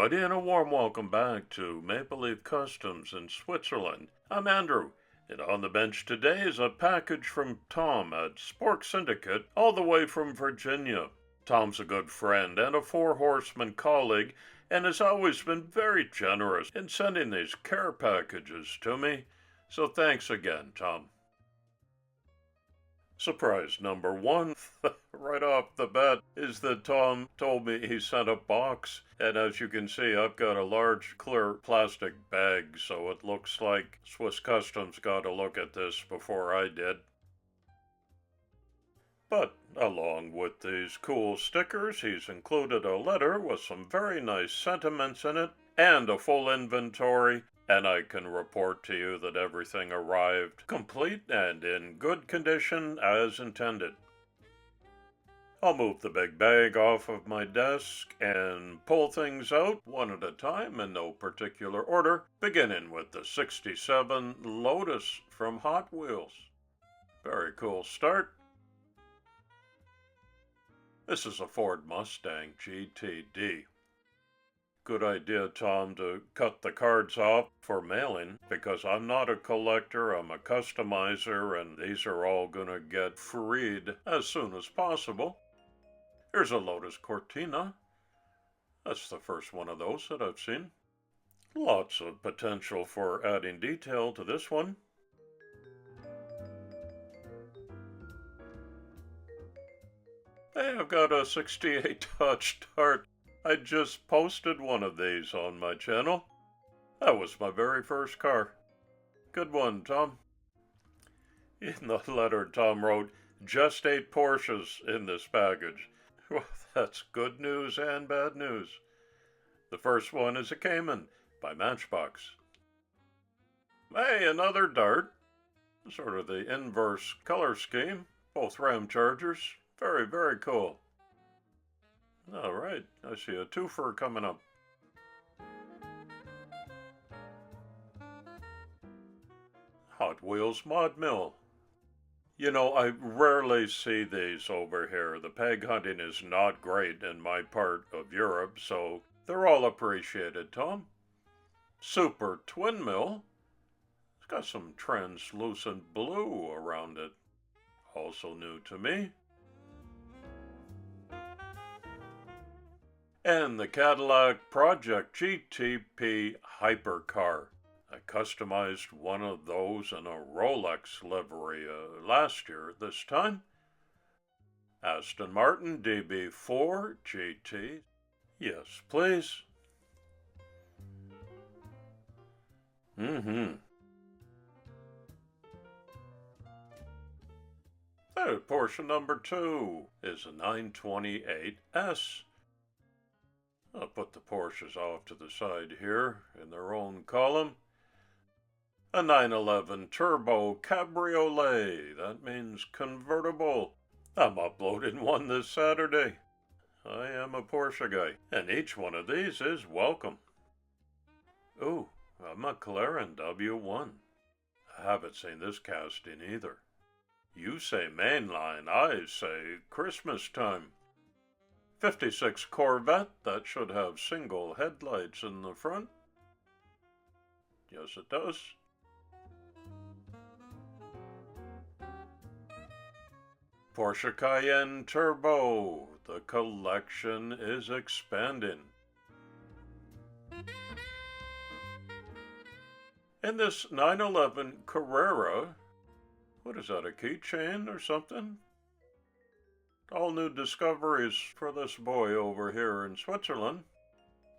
everybody, and a warm welcome back to MapleLeaf Customs in Switzerland. I'm Andrew, and on the bench today is a package from Tom at Spork Syndicate, all the way from Virginia. Tom's a good friend and a Four Horsemen colleague, and has always been very generous in sending these care packages to me. So thanks again, Tom. Surprise number one, right off the bat, is that Tom told me he sent a box, and as you can see, I've got a large clear plastic bag, so it looks like Swiss Customs got a look at this before I did. But along with these cool stickers, he's included a letter with some very nice sentiments in it, and a full inventory, and I can report to you that everything arrived complete and in good condition as intended. I'll move the big bag off of my desk and pull things out one at a time in no particular order, beginning with the 67 Lotus from Hot Wheels. Very cool start. This is a Ford Mustang GTD. Good idea, Tom, to cut the cards off for mailing, because I'm not a collector, I'm a customizer, and these are all gonna get freed as soon as possible. Here's a Lotus Cortina. That's the first one of those that I've seen. Lots of potential for adding detail to this one. Hey, I've got a 68 Dodge Dart. I just posted one of these on my channel. That was my very first car. Good one, Tom. In the letter, Tom wrote, "Just 8 Porsches in this package." Well, that's good news and bad news. The first one is a Cayman by Matchbox. Hey, another Dart. Sort of the inverse color scheme. Both Ram Chargers. Very, very cool. All right, I see a twofer coming up. Hot Wheels Mod Mill. You know, I rarely see these over here. The peg hunting is not great in my part of Europe, so they're all appreciated, Tom. Super Twin Mill. It's got some translucent blue around it. Also new to me. And the Cadillac Project GTP Hypercar. I customized one of those in a Rolex livery last year this time. Aston Martin DB4 GT. Yes, please. Hey, Porsche number 2 is a 928S. I'll put the Porsches off to the side here in their own column. A 911 Turbo Cabriolet. That means convertible. I'm uploading one this Saturday. I am a Porsche guy, and each one of these is welcome. Ooh, a McLaren W1. I haven't seen this casting either. You say mainline, I say Christmas time. 56 Corvette, that should have single headlights in the front. Yes, it does. Porsche Cayenne Turbo. The collection is expanding. In this 911 Carrera, what is that, a keychain or something? All new discoveries for this boy over here in Switzerland.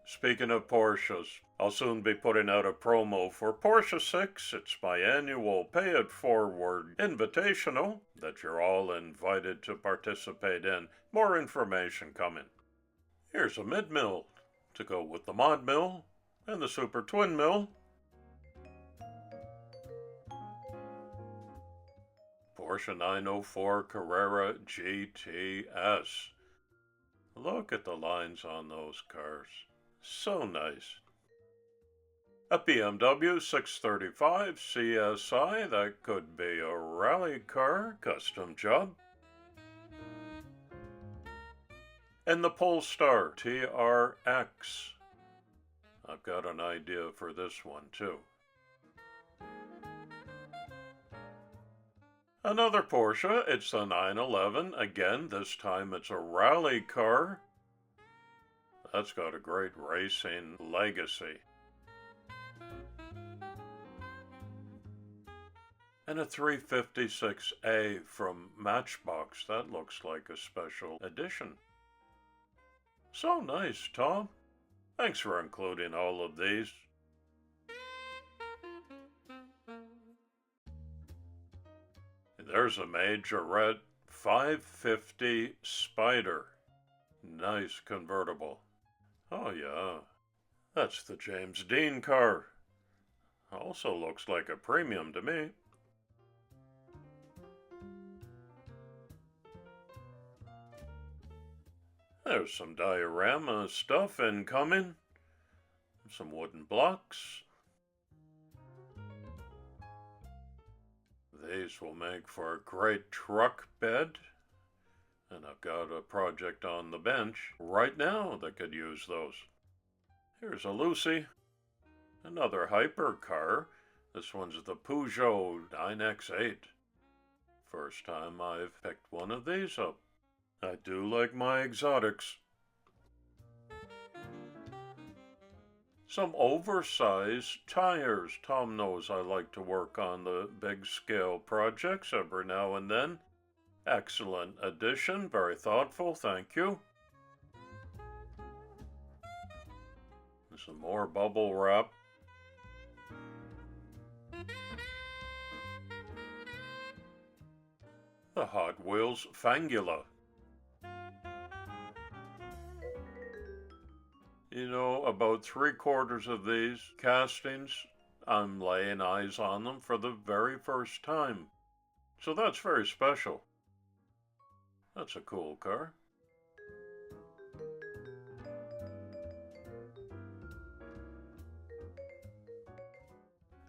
Speaking of Porsches, I'll soon be putting out a promo for Porsche 6. It's my annual Pay It Forward invitational that you're all invited to participate in. More information coming. Here's a mid-mill to go with the mod mill and the super twin mill. Porsche 904 Carrera GTS. Look at the lines on those cars. So nice. A BMW 635 CSI, that could be a rally car, custom job. And the Polestar TRX. I've got an idea for this one too. Another Porsche, it's the 911. Again, this time it's a rally car. That's got a great racing legacy. And a 356A from Matchbox. That looks like a special edition. So nice, Tom. Thanks for including all of these. There's a Majorette 550 Spider. Nice convertible. Oh yeah, that's the James Dean car. Also looks like a premium to me. There's some diorama stuff incoming. Some wooden blocks. These will make for a great truck bed. And I've got a project on the bench right now that could use those. Here's a Lucy. Another hypercar. This one's the Peugeot 9X8. First time I've picked one of these up. I do like my exotics. Some oversized tires. Tom knows I like to work on the big scale projects every now and then. Excellent addition, very thoughtful, thank you. Some more bubble wrap. The Hot Wheels Fangula. You know, about 3/4 of these castings, I'm laying eyes on them for the very first time. So that's very special. That's a cool car.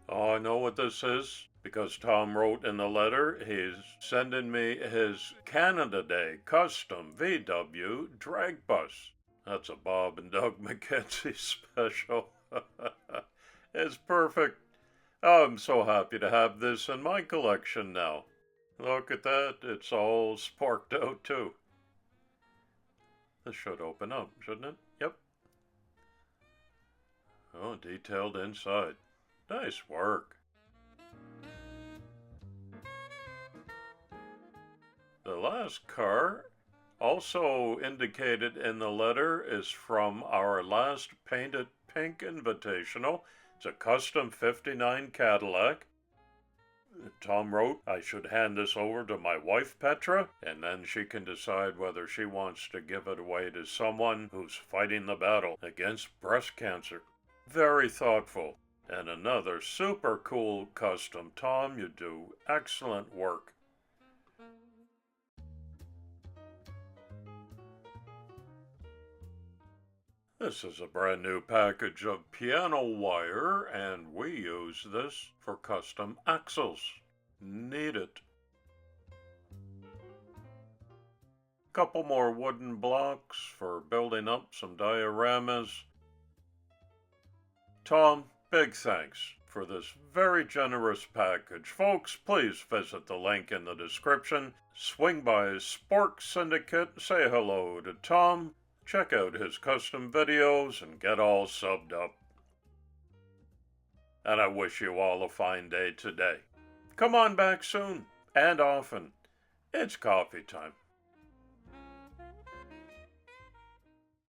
Oh, I know what this is, because Tom wrote in the letter he's sending me his Canada Day custom VW drag bus. That's a Bob and Doug McKenzie special. It's perfect. Oh, I'm so happy to have this in my collection now. Look at that, it's all sporked out too. This should open up, shouldn't it? Yep. Oh, detailed inside. Nice work. The last car, also indicated in the letter, is from our last Painted Pink Invitational. It's a custom 59 Cadillac. Tom wrote I should hand this over to my wife Petra, and then she can decide whether she wants to give it away to someone who's fighting the battle against breast cancer. Very thoughtful. And another super cool custom. Tom, you do excellent work. This is a brand new package of piano wire, and we use this for custom axles. Need it. Couple more wooden blocks for building up some dioramas. Tom, big thanks for this very generous package. Folks, please visit the link in the description. Swing by Spork Syndicate, say hello to Tom. Check out his custom videos and get all subbed up. And I wish you all a fine day today. Come on back soon and often. It's coffee time.